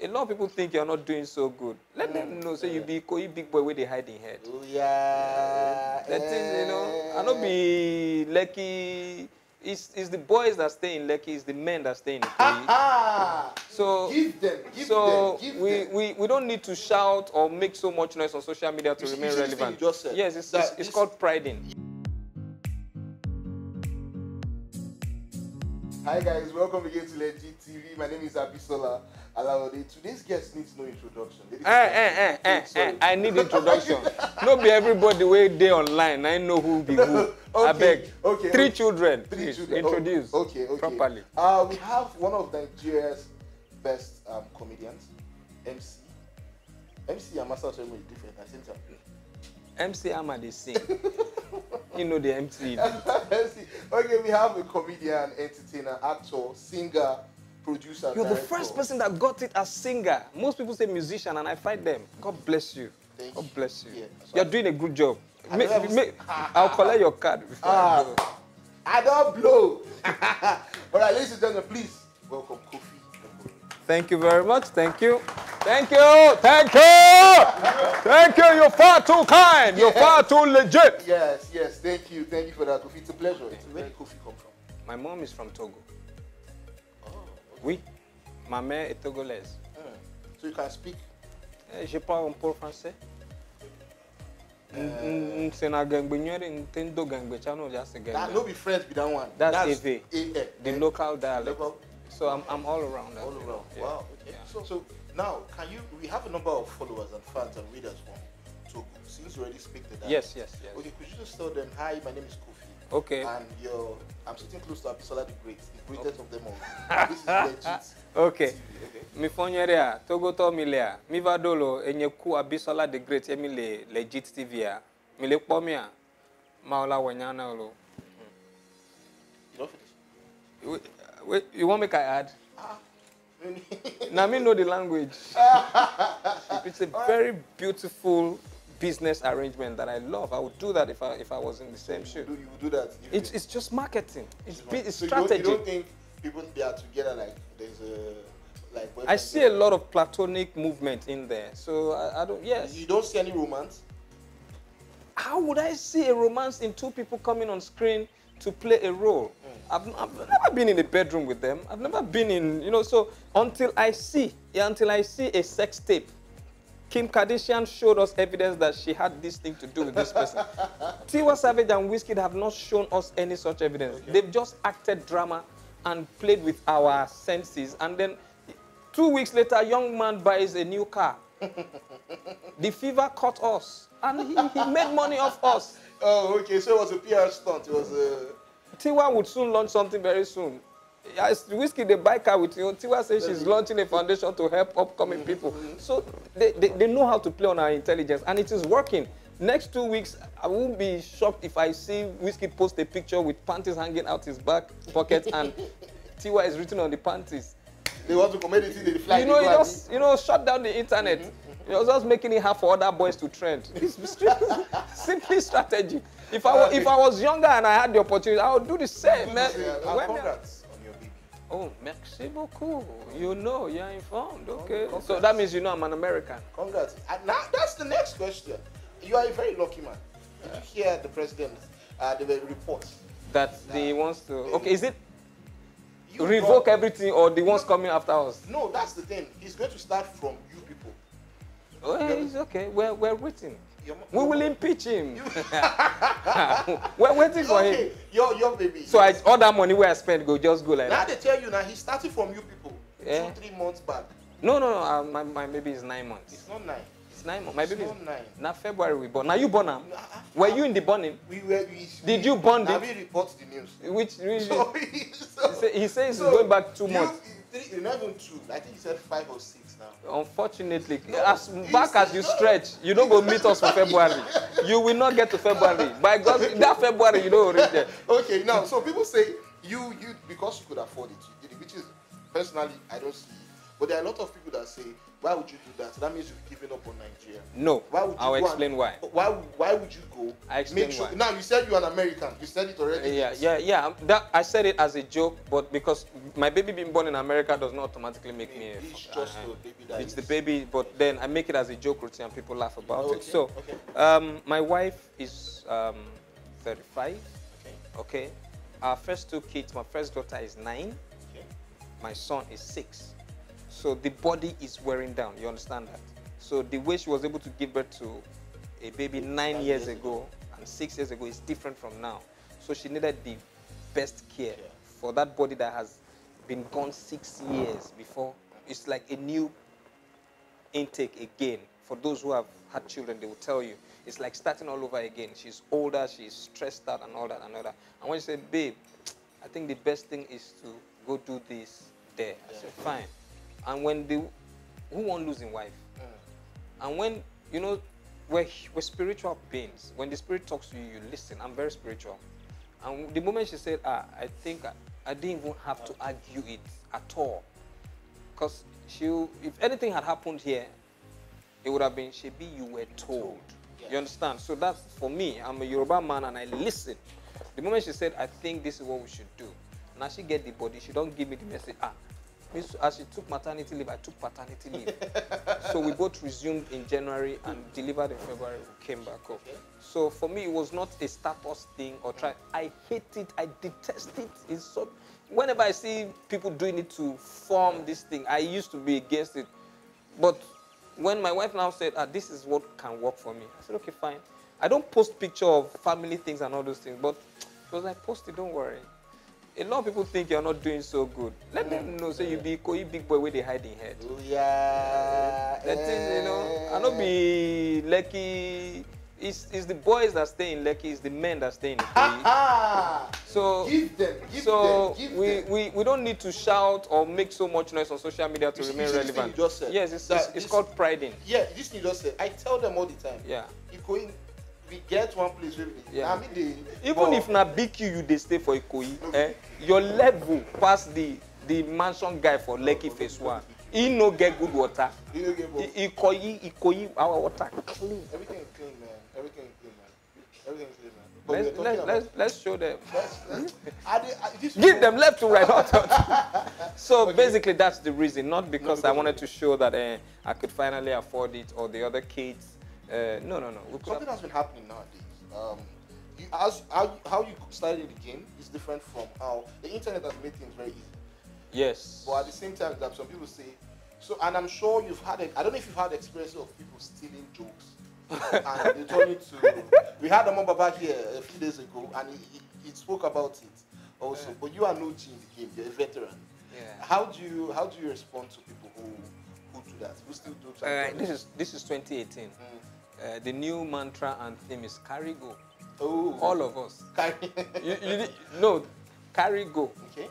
a lot of people think you're not doing so good. Let them know. So you be big boy where they hide in head. Oh, yeah. That is, you know, I don't be lucky. It's the boys that stay in Lekki, it's the men that stay in Ikoyi. So give them. We don't need to shout or make so much noise on social media to remain relevant. You just said yes, it's called priding. Hi guys, welcome again to Legit.ng. My name is Abisola Alawode. Today's guest needs no introduction. I need introduction. No be everybody way day online. I know who be who. Okay, I beg. Okay. Three children. Introduce. Okay. Properly. We have one of Nigeria's best comedians, MC. MC and Master Ceremony is different at the same time. MC Ama they sing. You know the MC. Okay, we have a comedian, entertainer, actor, singer, producer. You're the first person that got it as singer. Most people say musician, and I fight them. God bless you. God bless you. Yeah, you're doing a good job. I'll collect your card before I go. I don't blow. All right, ladies and gentlemen, please welcome Koffi. Thank you very much. Thank you. Thank you. Thank you. Thank you. You're far too kind. You're far too legit. Yes. Thank you. Thank you for that, Koffi. It's a pleasure. Where did Koffi come from? My mom is from Togo. Oh. Okay. Oui. Ma mère est togolaise. So you can speak? Je parle un peu français. That no be French be that one. That's EV. The local dialect. So I'm all around that. All around. Yeah. Wow. Okay. Yeah. So now, we have a number of followers and fans and readers from Togo. Since you already speak the dialect. Yes. Okay, could you just tell them, hi, my name is Koffi. Okay. And I'm sitting close to Abisola the Great, the greatest of them all. This is Legit. Okay. Mi fonyerea, Togo to milea, mi vadolo enyeku Abisola the Great emile Legit TV a. Mi le pomia, maola wanyana olo. You don't finish? Wait, you want me to add? Now me know the language. It's a very beautiful business arrangement that I love. I would do that if I was in the same shoe. You would do that? It's just marketing. It's so strategy. You don't think people they are together like there's a like? I see a lot of platonic movement in there. So I don't. Yes. You don't see any romance? How would I see a romance in two people coming on screen to play a role? I've never been in a bedroom with them. I've never been in, so until I see a sex tape. Kim Kardashian showed us evidence that she had this thing to do with this person. Tiwa Savage and Wizkid have not shown us any such evidence. Okay. They've just acted drama and played with our senses. And then 2 weeks later, a young man buys a new car. The fever caught us. And he made money off us. Oh, okay. So it was a PR stunt. It was a... Tiwa would soon launch something very soon. Wizkid, they buy car with you. Tiwa says she's launching a foundation to help upcoming people. So they know how to play on our intelligence, and it is working. Next 2 weeks, I won't be shocked if I see Wizkid post a picture with panties hanging out his back pocket and Tiwa is written on the panties. They want to commit it, they fly. You know, shut down the internet. You're just making it hard for other boys to trend. It's simply strategy. If I was younger and I had the opportunity, I would do the same, man. Congrats on your baby. Oh, merci beaucoup. You know, you're informed. Okay. Congrats. So that means you know I'm an American. Congrats. And now that's the next question. You are a very lucky man. Did you hear the president, the reports? That he wants to... Okay, is it revoke everything or the ones coming after us? No, that's the thing. He's going to start from you people. Oh, it's okay. We're waiting. We will impeach him. We're waiting for him. Your baby. So all that money where I spent just go like now that. They tell you now he started from you people 2-3 months back. No. My baby is 9 months. It's not 9. It's 9 months. My baby is 9. Now February we born. Now you born him? Were you in the borning? Did you born now it? We report the news. Which he says he's going back 2 months. Not even 2. I think he said 5 or 6 now. Unfortunately, as back as you stretch, you don't go meet us for February. You will not get to February. By God, that February you don't reach there. Okay, now so people say you because you could afford it, you did it, which is personally I don't see But there are a lot of people that say, why would you do that? That means you've given up on Nigeria. No. Why would you I'll explain why. Why would you go? I explain Make sure. why. Now you said you're an American. You said it already. Yeah. That I said it as a joke, but because my baby being born in America does not automatically make me. It's just the baby that it's the baby, but then I make it as a joke routine and people laugh about it. So, my wife is 35. Okay. Our first two kids. My first daughter is 9. Okay. My son is 6. So the body is wearing down. You understand that? So the way she was able to give birth to a baby 9 years ago and 6 years ago is different from now. So she needed the best care for that body that has been gone 6 years before. It's like a new intake again. For those who have had children, they will tell you. It's like starting all over again. She's older, she's stressed out and all that and all that. And when she said, babe, I think the best thing is to go do this there. I said, fine. And when who won't lose in wife? And when, you know, we're spiritual beings. When the spirit talks to you, you listen. I'm very spiritual. And the moment she said, I think I didn't even have to argue it at all. Because if anything had happened here, it would have been, Shebi, you were told. You understand? So that's, for me, I'm a Yoruba man and I listen. The moment she said, I think this is what we should do. Now she get the body, she don't give me the message, as she took maternity leave, I took paternity leave. So we both resumed in January and delivered in February. We came back up. So for me, it was not a status thing or try. I hate it. I detest it. It's so. Whenever I see people doing it to form this thing, I used to be against it. But when my wife now said, this is what can work for me, I said, okay, fine. I don't post picture of family things and all those things, but she was like, post it, don't worry. A lot of people think you're not doing so good. Let them know, say you be Koi big boy where they hide in head. Oh, yeah. That is, you know, I not be Lekki. It's the boys that stay in Lekki, it's the men that stay in Koi. So give them. We don't need to shout or make so much noise on social media to remain relevant. You just said. Yes, it's called priding. Yeah, this thing you just said. I tell them all the time. Yeah. We get one place where even if na BQ you stay for Ikoyi, your level past the mansion guy for Lekki phase 1. He no get good water. Ikoyi, our water clean. Everything is clean, man. Everything is clean, man. Let's show them. Give them left to right. So basically, that's the reason. Not because I wanted to show that I could finally afford it or the other kids. No. Something has been happening nowadays. How you started the game is different from how the internet has made things very easy. Yes. But at the same time, that some people say, so, and I'm sure you've had, I don't know if you've had experience of people stealing jokes. And they told me we had a member back here a few days ago, and he spoke about it also. Yeah. But you are no G in the game, you're a veteran. Yeah. How do you respond to people who do that? Who still do jokes? This is 2018. The new mantra and theme is carry go. Oh. All of us. No, carry go. Okay.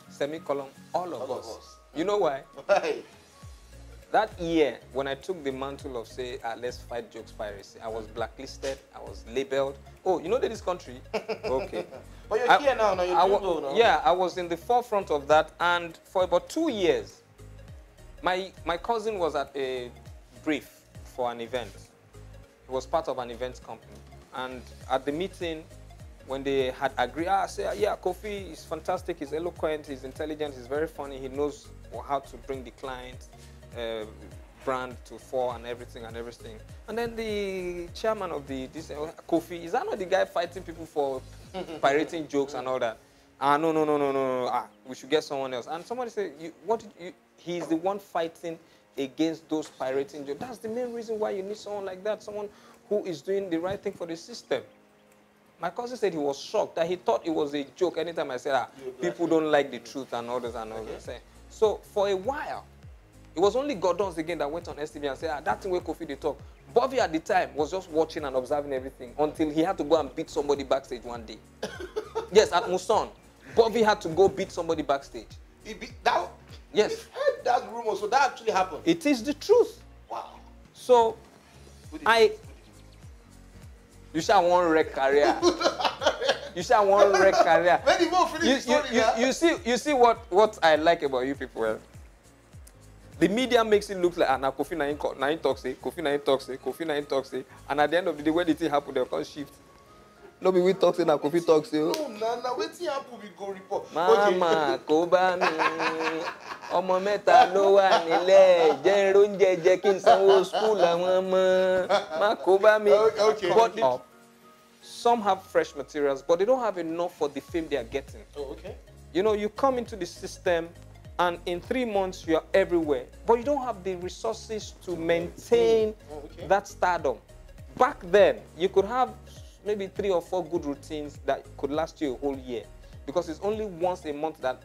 Semicolon, all of us. You know why? Why? That year, when I took the mantle of, say, let's fight jokes piracy, I was blacklisted, I was labeled. Oh, you know this country? Okay. But you're here now, now. Yeah, I was in the forefront of that, and for about 2 years, my cousin was at a brief for an event. He was part of an events company. And at the meeting, when they had agreed, I said, yeah, Koffi is fantastic, he's eloquent, he's intelligent, he's very funny, he knows how to bring the client brand to fore and everything. And then the chairman of this Koffi, is that not the guy fighting people for pirating jokes and all that? No. We should get someone else. And somebody said, he's the one fighting against those pirating jokes. That's the main reason why you need someone like that, someone who is doing the right thing for the system. My cousin said he was shocked, that he thought it was a joke anytime I said, people don't like the truth and all this and all this. So for a while, it was only Gordons again that went on STV and said, that thing where Koffi they talk. Bobby at the time was just watching and observing everything until he had to go and beat somebody backstage one day. Yes, at Muson, Bobby had to go beat somebody backstage. He beat that? Yes. We've heard that rumor, so that actually happened. It is the truth. Wow. So, you shall want wreck career. You shall want wreck career. You see what I like about you people. The media makes it look like, now Koffi nine toxic, Koffi nine toxic, Koffi nine toxic. And at the end of the day, when the thing happen, they'll come shift. No be we toxic, now Koffi toxic. No, nah, wetin happen we go report. Mama, kò bá mi. Ọmọ mẹ́ta ló wà nílẹ̀. Jẹ́ oúnjẹ jẹ́ kí n sanwó school àwọn ọmọ. Má kò bá mi. But some have fresh materials, but they don't have enough for the fame they are getting. Oh, okay. You know, you come into the system, and in 3 months you are everywhere, but you don't have the resources to maintain that stardom. Back then, you could have maybe 3 or 4 good routines that could last you a whole year, because it's only once a month that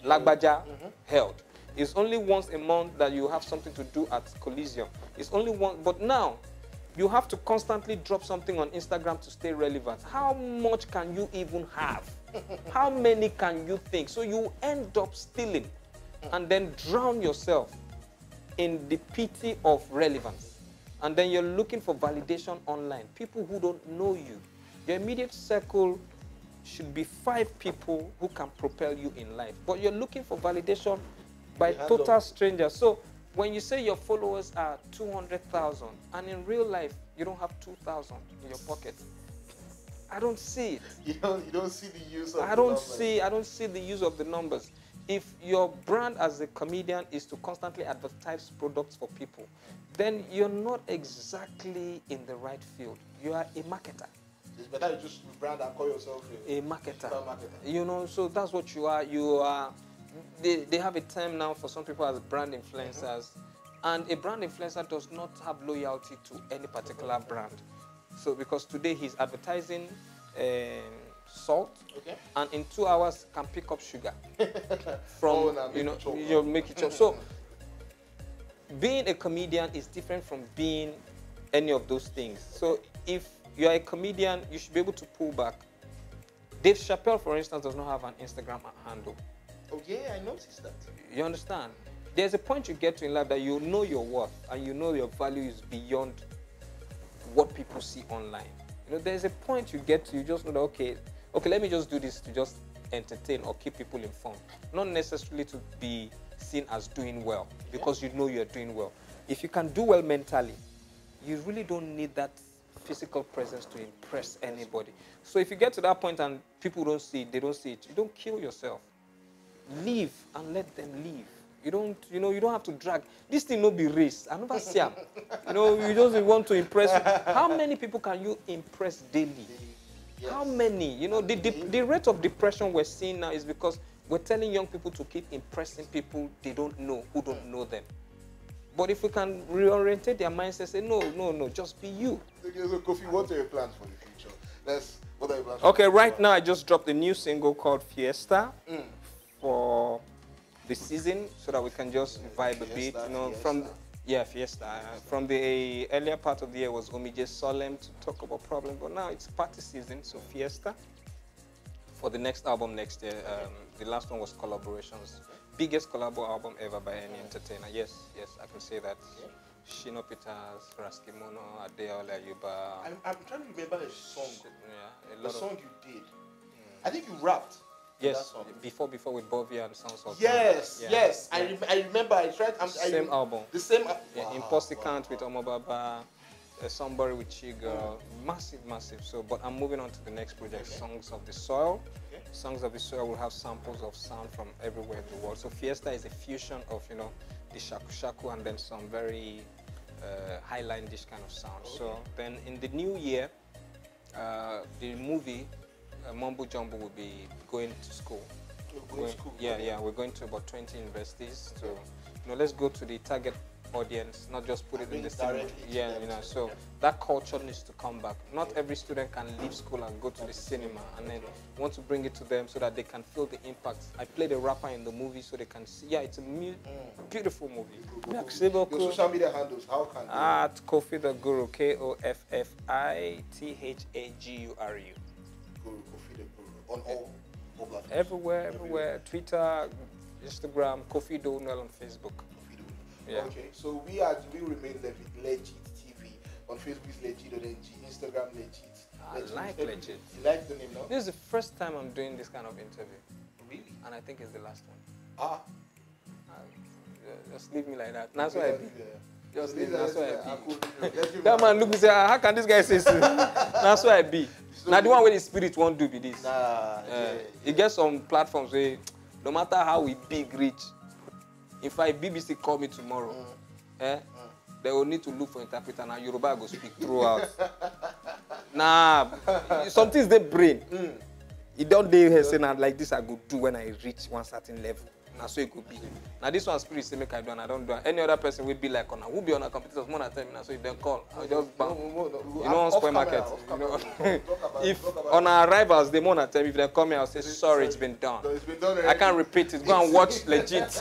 Lagbaja held. It's only once a month that you have something to do at Coliseum. It's only one, but now you have to constantly drop something on Instagram to stay relevant. How much can you even have? How many can you think? So you end up stealing and then drown yourself in the pity of relevance. And then you're looking for validation online. People who don't know you. Your immediate circle should be 5 people who can propel you in life. But you're looking for validation by total strangers. So when you say your followers are 200,000 and in real life you don't have 2,000 in your pocket, I don't see it. You don't see the use of I don't see the use of the numbers. If your brand as a comedian is to constantly advertise products for people, then you're not exactly in the right field. You are a marketer. It's better you just brand and call yourself a marketer. You know, so that's what you are. You are. They have a term now for some people as brand influencers, and a brand influencer does not have loyalty to any particular brand. So because today he's advertising salt, and in 2 hours can pick up sugar from you make it chop. So being a comedian is different from being any of those things. So if you are a comedian, you should be able to pull back. Dave Chappelle, for instance, does not have an Instagram handle. Oh yeah, I noticed that. You understand? There's a point you get to in life that you know your worth and you know your value is beyond what people see online. You know, there's a point you get to, you just know that, okay, let me just do this to just entertain or keep people informed. Not necessarily to be seen as doing well, because you know you're doing well. If you can do well mentally, you really don't need that physical presence to impress anybody. So if you get to that point and people don't see it, they don't see it, you don't kill yourself. Leave and let them leave. You don't have to drag. This thing no be race. I never see them. You just want to impress. How many people can you impress daily? Yes. How many? The rate of depression we're seeing now is because we're telling young people to keep impressing people they don't know, who don't know them. But if we can reorientate their mindset, say, no, just be you. Okay, so Koffi, what are your plans for the future? What are your plans? Okay, right now I just dropped a new single called Fiesta for the season, so that we can just vibe a bit. Fiesta. From the earlier part of the year was Omije Solemn to talk about problems, but now it's party season, so Fiesta. For the next album next year, the last one was Collaborations. Biggest collabo album ever by any entertainer. Yes, I can say that. Shino Peters, Raskimono, Adeola Yuba. I'm trying to remember a song. Yeah, the song you did. I think you rapped. Yes, before with Bovia and Sounds of Yes. I remember. I tried. Same album. The same. Imposticant with Omobaba, Somebody with Chiga. Massive. So, but I'm moving on to the next project, Songs of the Soil. Songs of the Soil will have samples of sound from everywhere in the world. So Fiesta is a fusion of the shaku and then some very highline dish kind of sound. So then in the new year, the movie Mumbo Jumbo will be going to school. We're going to about 20 universities. So let's go to the target audience, not just put it in the cinema. So that culture needs to come back. Not every student can leave school and go to the cinema, and then want to bring it to them so that they can feel the impact. I played a rapper in the movie so they can see. Yeah, it's a beautiful movie. Your social media handles, how can they? At Koffi the Guru, KOFFITHAGURU. Koffi the Guru on all platforms. Everywhere. Twitter, Instagram, Koffi Donell on Facebook. Yeah. Okay, so we remain Legit TV. On Facebook is Legit.ng, Instagram Legit. I like Legit. You like the name, no? This is the first time I'm doing this kind of interview. Really? And I think it's the last one. Just leave me like that. That's why I be. Just leave me. That's why I be. That That man look me say, how can this guy say so? That's why I be. Now the one where the spirit won't do be this. It gets some platforms where no matter how we big reach, if BBC call me tomorrow, they will need to look for interpreter. Now Yoruba go speak throughout. Nah, some things they brain. It don't dey here say now like this I go do when I reach one certain level. Now so it could be. Now this one spirit say make I do and I don't do it. Any other person will be like on who be on a competitors more than tell me now. So if they call, I just bam. You know on spoil market. You know. If on our arrivals they more than tell me, if they call me, I'll say sorry, it's been done. It's been done. I can't repeat it. Go and watch Legit.